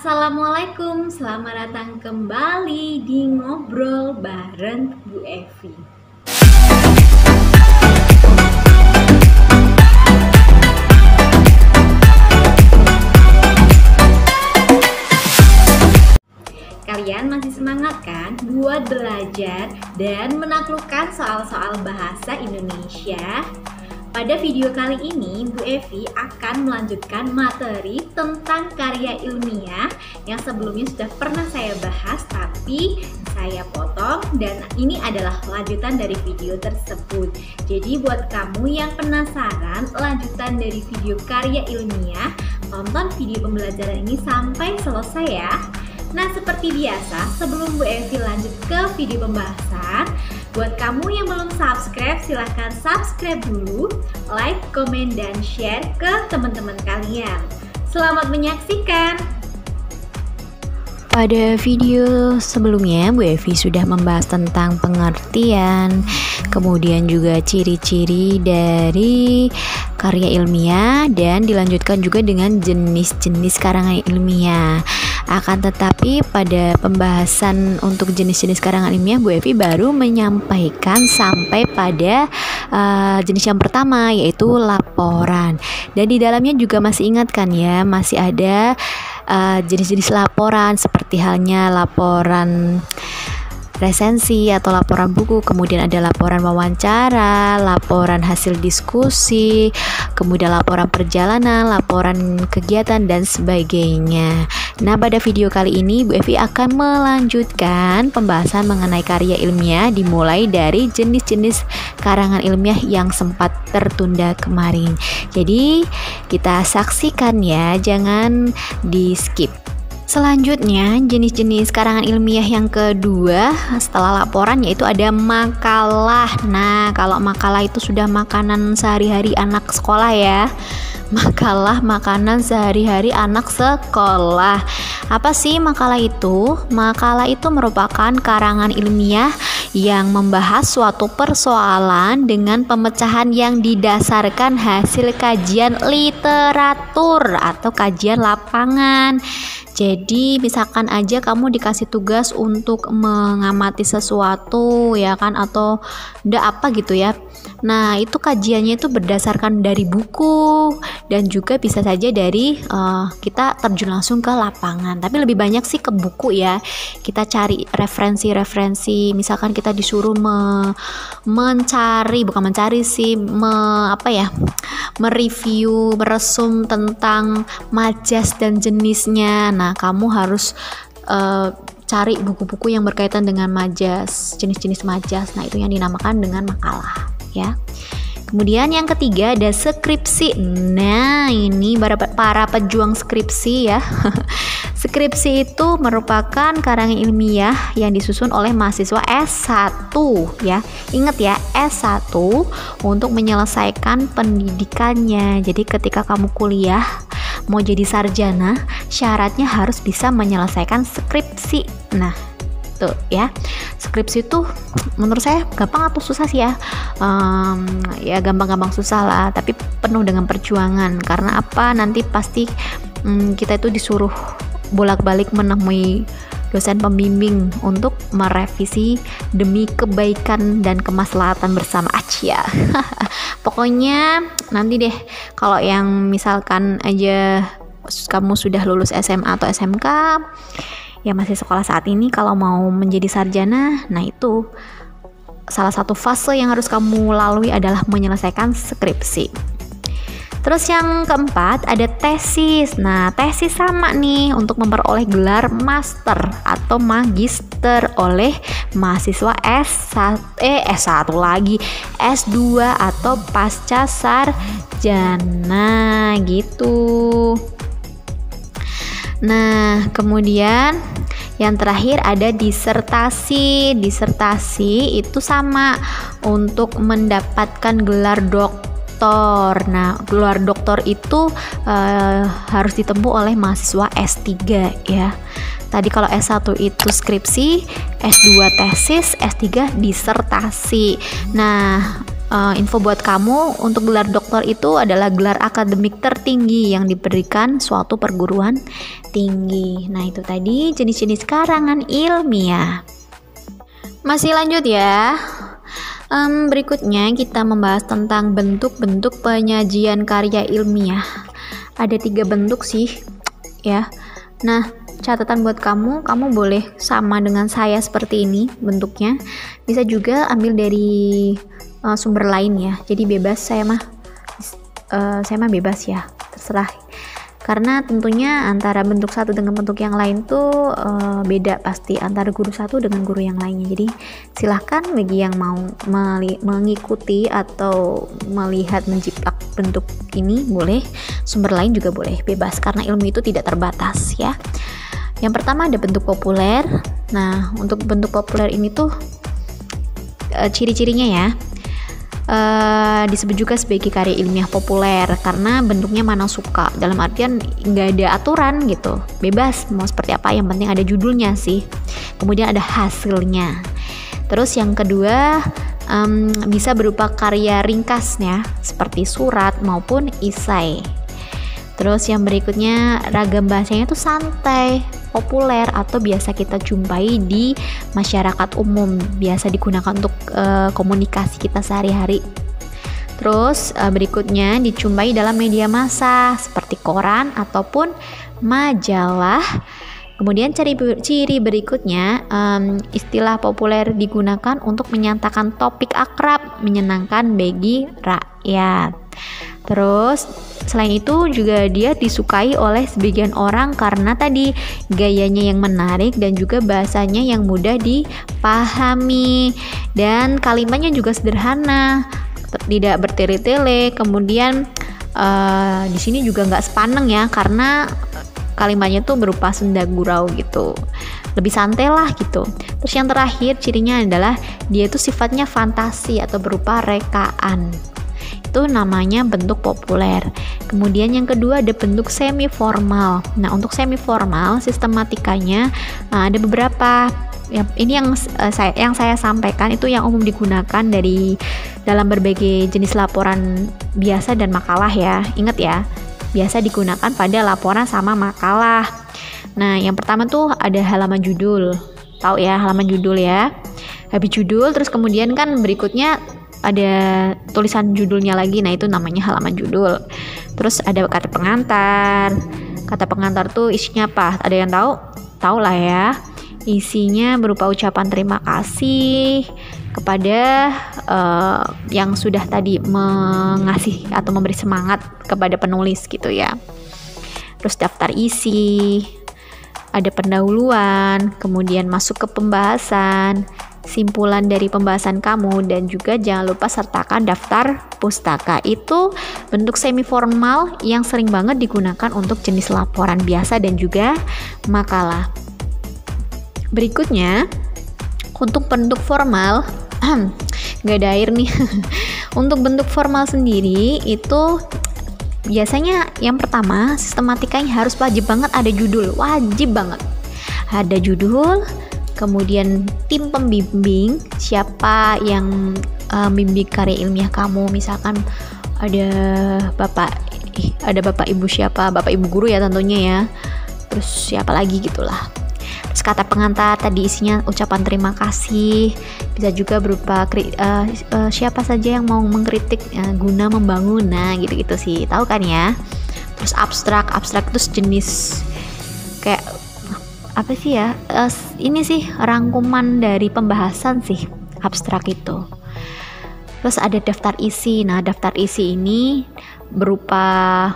Assalamualaikum, selamat datang kembali di Ngobrol bareng Bu Evi. Kalian masih semangat kan buat belajar dan menaklukkan soal-soal bahasa Indonesia? Pada video kali ini, Bu Evi akan melanjutkan materi tentang karya ilmiah yang sebelumnya sudah pernah saya bahas, tapi saya potong dan ini adalah lanjutan dari video tersebut. Jadi buat kamu yang penasaran lanjutan dari video karya ilmiah, tonton video pembelajaran ini sampai selesai ya. Nah, seperti biasa, sebelum Bu Evi lanjut ke video pembahasan, buat kamu yang belum subscribe, silahkan subscribe dulu, like, komen, dan share ke teman-teman kalian. Selamat menyaksikan! Pada video sebelumnya, Bu Evi sudah membahas tentang pengertian, kemudian juga ciri-ciri dari karya ilmiah, dan dilanjutkan juga dengan jenis-jenis karangan ilmiah. Akan tetapi pada pembahasan untuk jenis-jenis karangan ilmiah, Bu Evi baru menyampaikan sampai pada jenis yang pertama, yaitu laporan. Dan di dalamnya juga masih ingat kan ya, masih ada jenis-jenis laporan seperti halnya laporan resensi atau laporan buku, kemudian ada laporan wawancara, laporan hasil diskusi, kemudian laporan perjalanan, laporan kegiatan, dan sebagainya. Nah, pada video kali ini Bu Evi akan melanjutkan pembahasan mengenai karya ilmiah dimulai dari jenis-jenis karangan ilmiah yang sempat tertunda kemarin. Jadi kita saksikan ya, jangan di skip. Selanjutnya, jenis-jenis karangan ilmiah yang kedua setelah laporan yaitu ada makalah. Nah, kalau makalah itu sudah makanan sehari-hari anak sekolah ya. Makalah makanan sehari-hari anak sekolah. Apa sih makalah itu? Makalah itu merupakan karangan ilmiah yang membahas suatu persoalan dengan pemecahan yang didasarkan hasil kajian literatur atau kajian lapangan. Jadi misalkan aja kamu dikasih tugas untuk mengamati sesuatu ya kan, atau apa gitu ya. Nah, itu kajiannya itu berdasarkan dari buku dan juga bisa saja dari kita terjun langsung ke lapangan. Tapi lebih banyak sih ke buku ya. Kita cari referensi-referensi. Misalkan kita disuruh mereview, meresum tentang majas dan jenisnya. Nah, kamu harus cari buku-buku yang berkaitan dengan majas, jenis-jenis majas. Nah, itu yang dinamakan dengan makalah ya. Kemudian yang ketiga ada skripsi. Nah, ini para pejuang skripsi ya. Skripsi itu merupakan karangan ilmiah yang disusun oleh mahasiswa S1 ya. Ingat ya, S1 untuk menyelesaikan pendidikannya. Jadi ketika kamu kuliah mau jadi sarjana, syaratnya harus bisa menyelesaikan skripsi. Nah, tuh ya, skripsi itu menurut saya gampang atau susah sih ya? Ya gampang-gampang susah lah, tapi penuh dengan perjuangan. Karena apa? Nanti pasti kita itu disuruh bolak-balik menemui dosen pembimbing untuk merevisi demi kebaikan dan kemaslahatan bersama aja. Pokoknya nanti deh, kalau yang misalkan aja kamu sudah lulus SMA atau SMK ya, masih sekolah saat ini, kalau mau menjadi sarjana, nah itu salah satu fase yang harus kamu lalui adalah menyelesaikan skripsi. Terus yang keempat ada tesis. Nah, tesis sama nih untuk memperoleh gelar master atau magister oleh mahasiswa S1 lagi, S2 atau pasca sarjana gitu. Nah, kemudian yang terakhir ada disertasi. Disertasi itu sama untuk mendapatkan gelar doktor. Nah, gelar doktor itu harus ditempuh oleh mahasiswa S3 ya. Tadi kalau S1 itu skripsi, S2 tesis, S3 disertasi. Nah, info buat kamu, untuk gelar doktor itu adalah gelar akademik tertinggi yang diberikan suatu perguruan tinggi. Nah, itu tadi jenis-jenis karangan ilmiah. Masih lanjut ya. Berikutnya kita membahas tentang bentuk-bentuk penyajian karya ilmiah. Ada 3 bentuk sih ya. Nah, catatan buat kamu boleh sama dengan saya seperti ini bentuknya. Bisa juga ambil dari sumber lain ya. Jadi bebas, saya mah bebas ya, terserah. Karena tentunya antara bentuk satu dengan bentuk yang lain tuh beda pasti antara guru satu dengan guru yang lainnya. Jadi silahkan bagi yang mau mengikuti atau melihat menjiplak bentuk ini boleh, sumber lain juga boleh, bebas karena ilmu itu tidak terbatas ya. Yang pertama ada bentuk populer. Nah, untuk bentuk populer ini tuh ciri-cirinya ya. Disebut juga sebagai karya ilmiah populer karena bentuknya mana suka, dalam artian nggak ada aturan gitu, bebas mau seperti apa, yang penting ada judulnya sih, kemudian ada hasilnya. Terus yang kedua bisa berupa karya ringkasnya seperti surat maupun esai. Terus yang berikutnya ragam bahasanya tuh santai, populer, atau biasa kita jumpai di masyarakat umum, biasa digunakan untuk komunikasi kita sehari-hari. Terus berikutnya dijumpai dalam media massa seperti koran ataupun majalah. Kemudian ciri berikutnya, istilah populer digunakan untuk menyatakan topik akrab menyenangkan bagi rakyat. Terus selain itu juga dia disukai oleh sebagian orang karena tadi gayanya yang menarik dan juga bahasanya yang mudah dipahami dan kalimatnya juga sederhana, tidak bertele-tele. Kemudian di sini juga nggak sepaneng ya karena kalimatnya tuh berupa senda gurau gitu, lebih santai lah gitu. Terus yang terakhir cirinya adalah dia itu sifatnya fantasi atau berupa rekaan. Itu namanya bentuk populer. Kemudian yang kedua ada bentuk semi formal. Nah, untuk semi formal sistematikanya ada beberapa. Ini yang saya sampaikan itu yang umum digunakan dalam berbagai jenis laporan biasa dan makalah ya. Ingat ya, biasa digunakan pada laporan sama makalah. Nah, yang pertama tuh ada halaman judul. Tahu ya halaman judul ya. Habis judul terus kemudian kan berikutnya ada tulisan judulnya lagi. Nah, itu namanya halaman judul. Terus ada kata pengantar. Kata pengantar tuh isinya apa? Ada yang tahu? Tahu lah ya. Isinya berupa ucapan terima kasih kepada yang sudah tadi mengasih atau memberi semangat kepada penulis gitu ya. Terus daftar isi, ada pendahuluan, kemudian masuk ke pembahasan, simpulan dari pembahasan kamu, dan juga jangan lupa sertakan daftar pustaka. Itu bentuk semi formal yang sering banget digunakan untuk jenis laporan biasa dan juga makalah. Berikutnya untuk bentuk formal, nggak ada air nih. Untuk bentuk formal sendiri itu biasanya yang pertama sistematikanya harus wajib banget ada judul, wajib banget ada judul. Kemudian tim pembimbing, siapa yang membimbing karya ilmiah kamu, misalkan ada bapak ibu siapa, bapak ibu guru ya tentunya ya. Terus siapa lagi gitulah. Terus kata pengantar tadi isinya ucapan terima kasih, bisa juga berupa siapa saja yang mau mengkritik guna membangun, nah gitu-gitu sih, tahu kan ya. Terus abstrak itu sejenis kayak apa sih ya, ini sih rangkuman dari pembahasan sih abstrak itu. Terus ada daftar isi. Nah, daftar isi ini berupa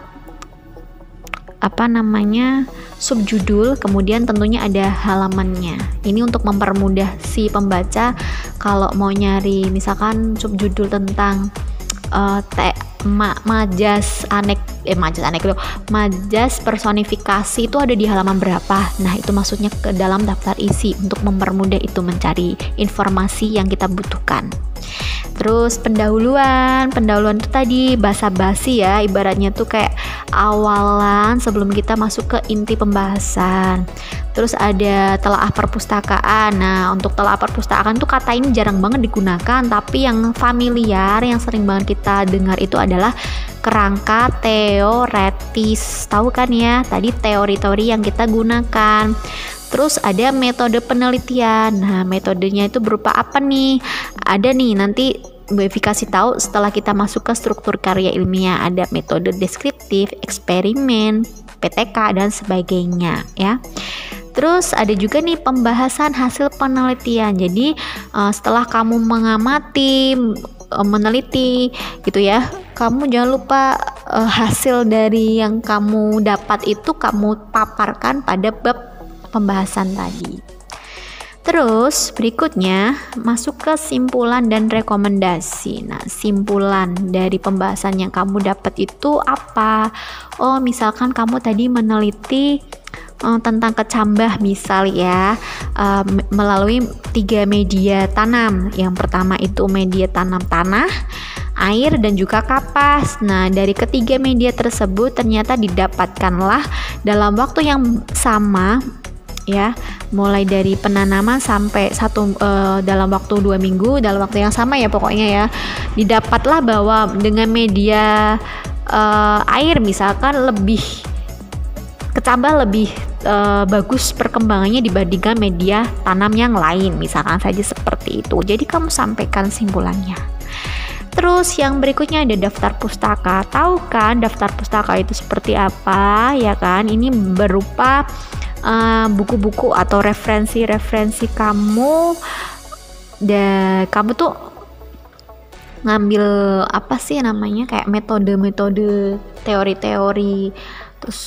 subjudul, kemudian tentunya ada halamannya. Ini untuk mempermudah si pembaca kalau mau nyari misalkan subjudul tentang majas personifikasi itu ada di halaman berapa. Nah, itu maksudnya ke dalam daftar isi untuk mempermudah itu mencari informasi yang kita butuhkan. Terus pendahuluan itu tadi basa-basi ya, ibaratnya tuh kayak awalan sebelum kita masuk ke inti pembahasan. Terus ada telaah perpustakaan. Nah, untuk telaah perpustakaan tuh kata ini jarang banget digunakan, tapi yang familiar, yang sering banget kita dengar itu adalah kerangka teoretis. Tahu kan ya, tadi teori-teori yang kita gunakan. Terus ada metode penelitian. Nah, metodenya itu berupa apa nih? Ada nih, nanti Bu Evi kasih tahu setelah kita masuk ke struktur karya ilmiah. Ada metode deskriptif, eksperimen, PTK, dan sebagainya ya. Terus ada juga nih pembahasan hasil penelitian. Jadi setelah kamu mengamati, meneliti gitu ya, kamu jangan lupa hasil dari yang kamu dapat itu kamu paparkan pada bab pembahasan tadi. Terus berikutnya masuk ke simpulan dan rekomendasi. Nah, simpulan dari pembahasan yang kamu dapat itu apa? Oh, misalkan kamu tadi meneliti tentang kecambah misal ya, melalui 3 media tanam. Yang pertama itu media tanam tanah, air, dan juga kapas. Nah, dari ketiga media tersebut ternyata didapatkanlah dalam waktu yang sama ya, mulai dari penanaman sampai dalam waktu 2 minggu, dalam waktu yang sama ya pokoknya ya, didapatlah bahwa dengan media air misalkan lebih kecambah lebih bagus perkembangannya dibandingkan media tanam yang lain, misalkan saja seperti itu. Jadi kamu sampaikan simpulannya. Terus yang berikutnya ada daftar pustaka. Tahu kan daftar pustaka itu seperti apa ya kan? Ini berupa buku-buku atau referensi kamu, dan kamu tuh ngambil apa sih namanya, kayak metode-metode, teori-teori, terus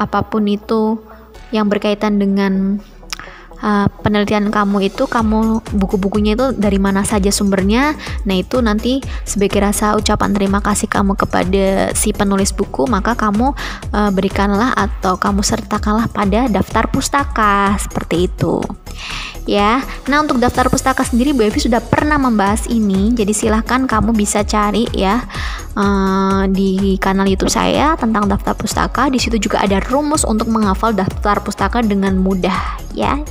apapun itu yang berkaitan dengan penelitian kamu itu, kamu buku-bukunya itu dari mana saja sumbernya. Nah, itu nanti sebagai rasa ucapan terima kasih kamu kepada si penulis buku, maka kamu berikanlah atau kamu sertakanlah pada daftar pustaka seperti itu ya. Nah, untuk daftar pustaka sendiri Bu Evi sudah pernah membahas ini, jadi silahkan kamu bisa cari ya di kanal YouTube saya tentang daftar pustaka. Di situ juga ada rumus untuk menghafal daftar pustaka dengan mudah ya.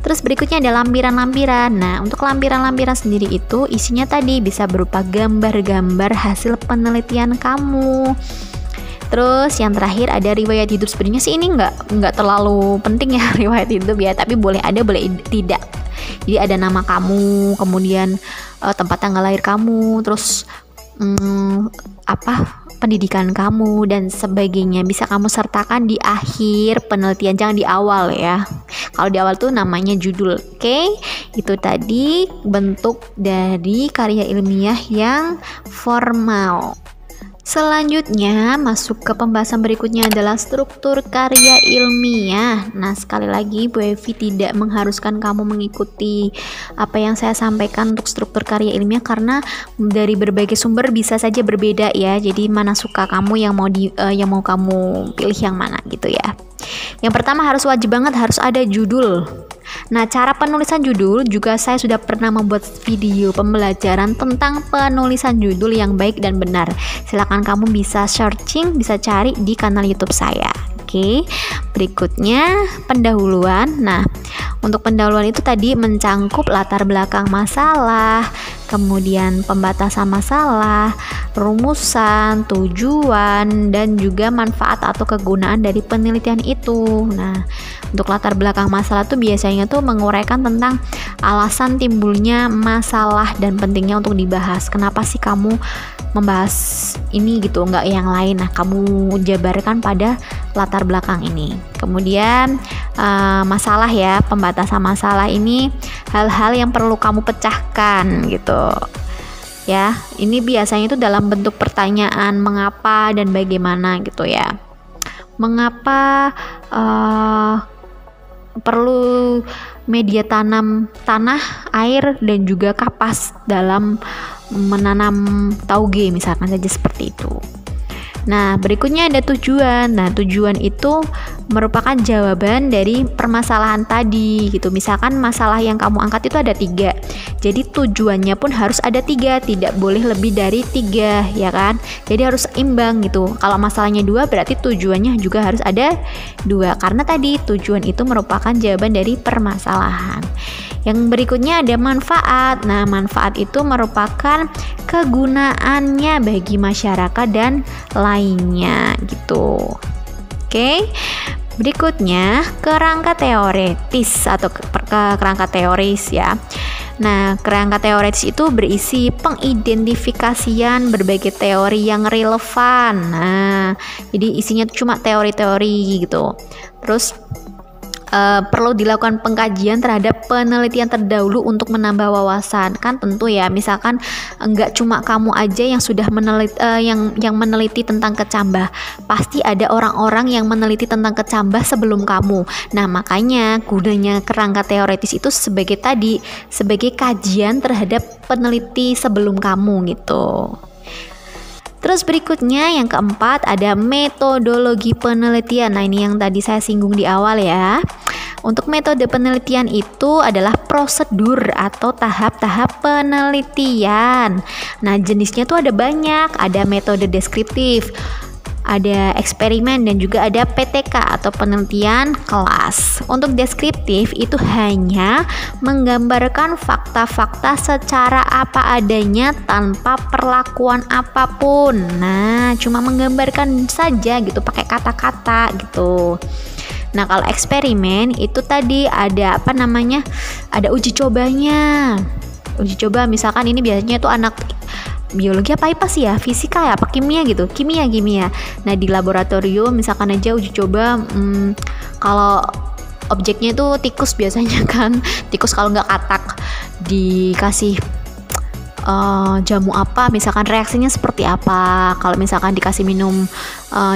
Terus berikutnya ada lampiran-lampiran. Nah, untuk lampiran-lampiran sendiri itu isinya tadi bisa berupa gambar-gambar hasil penelitian kamu. Terus yang terakhir ada riwayat hidup. Sebenarnya sih ini nggak terlalu penting ya riwayat hidup ya, tapi boleh ada boleh tidak. Jadi ada nama kamu, kemudian tempat tanggal lahir kamu, terus pendidikan kamu dan sebagainya. Bisa kamu sertakan di akhir penelitian, jangan di awal ya. Kalau di awal tuh namanya judul. Oke, itu tadi bentuk dari karya ilmiah yang formal. Selanjutnya masuk ke pembahasan berikutnya adalah struktur karya ilmiah. Nah, sekali lagi Bu Evi tidak mengharuskan kamu mengikuti apa yang saya sampaikan untuk struktur karya ilmiah, karena dari berbagai sumber bisa saja berbeda ya. Jadi mana suka kamu, yang mau kamu pilih yang mana gitu ya. Yang pertama wajib banget harus ada judul. Nah, cara penulisan judul juga saya sudah pernah membuat video pembelajaran tentang penulisan judul yang baik dan benar. Silakan kamu bisa searching, bisa cari di kanal YouTube saya. Oke, berikutnya pendahuluan. Nah, untuk pendahuluan itu tadi mencangkup latar belakang masalah, kemudian pembatasan masalah, rumusan, tujuan, dan juga manfaat atau kegunaan dari penelitian itu. Nah, untuk latar belakang masalah tuh biasanya tuh menguraikan tentang alasan timbulnya masalah dan pentingnya untuk dibahas. Kenapa sih kamu membahas ini gitu, nggak yang lain? Nah, kamu jabarkan pada latar belakang ini. Kemudian masalah ya, pembatasan masalah ini hal-hal yang perlu kamu pecahkan gitu ya. Ini biasanya itu dalam bentuk pertanyaan, mengapa dan bagaimana gitu ya. Mengapa perlu media tanam tanah, air, dan juga kapas dalam menanam tauge misalkan saja seperti itu. Nah, berikutnya ada tujuan. Nah, tujuan itu merupakan jawaban dari permasalahan tadi gitu. Misalkan masalah yang kamu angkat itu ada 3. Jadi tujuannya pun harus ada 3, tidak boleh lebih dari 3, ya kan? Jadi harus imbang gitu. Kalau masalahnya 2 berarti tujuannya juga harus ada 2. Karena tadi tujuan itu merupakan jawaban dari permasalahan. Yang berikutnya ada manfaat. Nah, manfaat itu merupakan kegunaannya bagi masyarakat dan lainnya gitu. Oke. Berikutnya kerangka teoretis atau kerangka teoris ya. Nah, kerangka teoretis itu berisi pengidentifikasian berbagai teori yang relevan. Nah, jadi isinya cuma teori-teori gitu. Terus perlu dilakukan pengkajian terhadap penelitian terdahulu untuk menambah wawasan. Kan tentu ya, misalkan enggak cuma kamu aja yang sudah meneliti yang meneliti tentang kecambah. Pasti ada orang-orang yang meneliti tentang kecambah sebelum kamu. Nah, makanya gunanya kerangka teoretis itu sebagai kajian terhadap peneliti sebelum kamu gitu. Terus berikutnya yang keempat ada metodologi penelitian. Nah, ini yang tadi saya singgung di awal ya. Untuk metode penelitian itu adalah prosedur atau tahap-tahap penelitian. Nah, jenisnya tuh ada banyak. Ada metode deskriptif, ada eksperimen, dan juga ada PTK atau penelitian kelas. Untuk deskriptif itu hanya menggambarkan fakta-fakta secara apa adanya tanpa perlakuan apapun. Nah, cuma menggambarkan saja gitu pakai kata-kata gitu. Nah, kalau eksperimen itu tadi ada ada uji cobanya. Uji coba misalkan ini biasanya tuh anak biologi apa IPA sih ya, fisika ya, apa kimia gitu, kimia. Nah, di laboratorium misalkan aja uji coba, kalau objeknya itu tikus biasanya kan, tikus kalau nggak katak dikasih jamu apa, misalkan reaksinya seperti apa. Kalau misalkan dikasih minum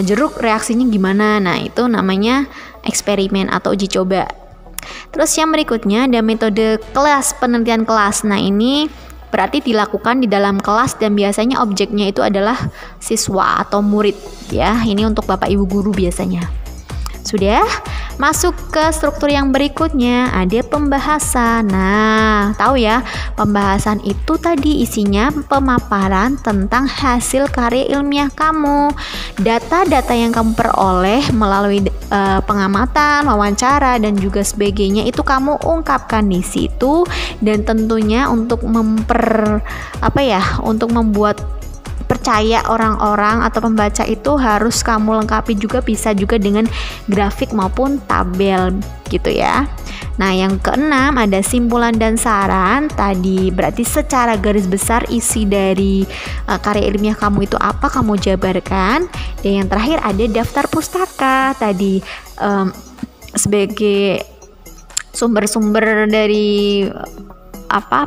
jeruk, reaksinya gimana. Nah, itu namanya eksperimen atau uji coba. Terus yang berikutnya ada metode kelas, penelitian kelas. Nah, ini berarti dilakukan di dalam kelas dan biasanya objeknya itu adalah siswa atau murid ya. Ini untuk Bapak Ibu guru biasanya. Sudah, masuk ke struktur yang berikutnya, ada pembahasan. Nah, tahu ya, pembahasan itu tadi isinya pemaparan tentang hasil karya ilmiah kamu. Data-data yang kamu peroleh melalui pengamatan, wawancara, dan juga sebagainya itu kamu ungkapkan di situ. Dan tentunya untuk untuk membuat percaya orang-orang atau pembaca itu harus kamu lengkapi juga, bisa juga dengan grafik maupun tabel gitu ya. Nah, yang keenam ada simpulan dan saran. Tadi berarti secara garis besar isi dari karya ilmiah kamu itu apa, kamu jabarkan. Dan yang terakhir ada daftar pustaka. Tadi sebagai sumber-sumber dari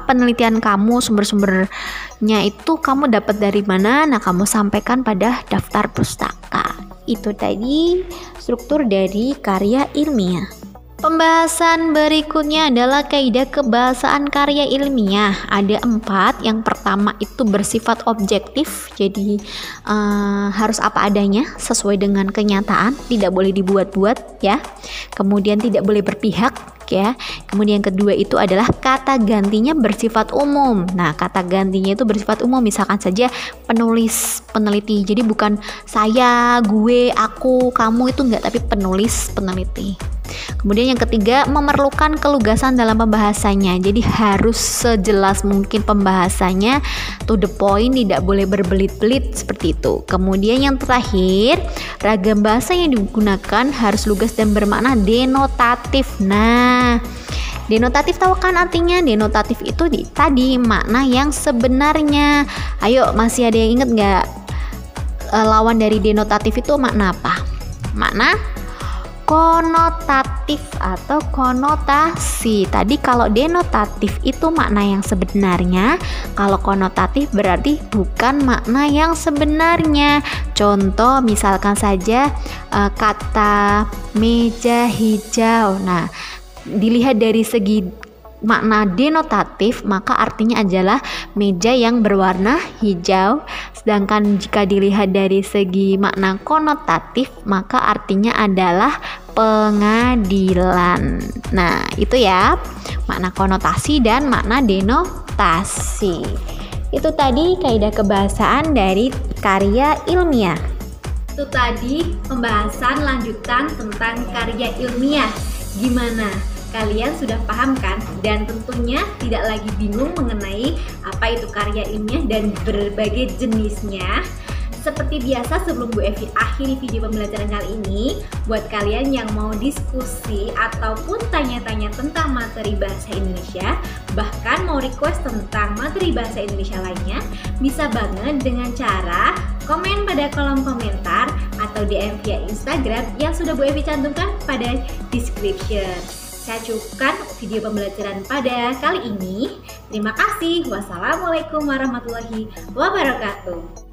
penelitian kamu, sumber-sumbernya itu kamu dapat dari mana. Nah, kamu sampaikan pada daftar pustaka. Itu tadi struktur dari karya ilmiah. Pembahasan berikutnya adalah kaidah kebahasaan karya ilmiah. Ada 4. Yang pertama itu bersifat objektif, jadi harus apa adanya sesuai dengan kenyataan, tidak boleh dibuat-buat ya. Kemudian tidak boleh berpihak ya. Kemudian yang kedua itu adalah kata gantinya bersifat umum. Nah, kata gantinya itu bersifat umum, misalkan saja penulis, peneliti. Jadi bukan saya, gue, aku, kamu, itu enggak, tapi penulis, peneliti. Kemudian yang ketiga, memerlukan kelugasan dalam pembahasannya. Jadi harus sejelas mungkin pembahasannya, to the point, tidak boleh berbelit-belit seperti itu. Kemudian yang terakhir, ragam bahasa yang digunakan harus lugas dan bermakna denotatif. Nah, denotatif tahu kan artinya? Denotatif itu tadi makna yang sebenarnya. Ayo, masih ada yang ingat nggak lawan dari denotatif itu makna apa? Makna konotatif atau konotasi. Tadi kalau denotatif itu makna yang sebenarnya, kalau konotatif berarti bukan makna yang sebenarnya. Contoh misalkan saja kata meja hijau. Nah, dilihat dari segi makna denotatif, maka artinya adalah meja yang berwarna hijau. Sedangkan jika dilihat dari segi makna konotatif, maka artinya adalah pengadilan. Nah, itu ya makna konotasi dan makna denotasi. Itu tadi kaidah kebahasaan dari karya ilmiah. Itu tadi pembahasan lanjutan tentang karya ilmiah. Gimana? Kalian sudah paham kan? Dan tentunya tidak lagi bingung mengenai apa itu karya ilmiah dan berbagai jenisnya. Seperti biasa, sebelum Bu Evi akhiri video pembelajaran kali ini, buat kalian yang mau diskusi ataupun tanya-tanya tentang materi bahasa Indonesia, bahkan mau request tentang materi bahasa Indonesia lainnya, bisa banget dengan cara komen pada kolom komentar atau DM via Instagram yang sudah Bu Evi cantumkan pada description. Saya cukupkan video pembelajaran pada kali ini. Terima kasih. Wassalamualaikum warahmatullahi wabarakatuh.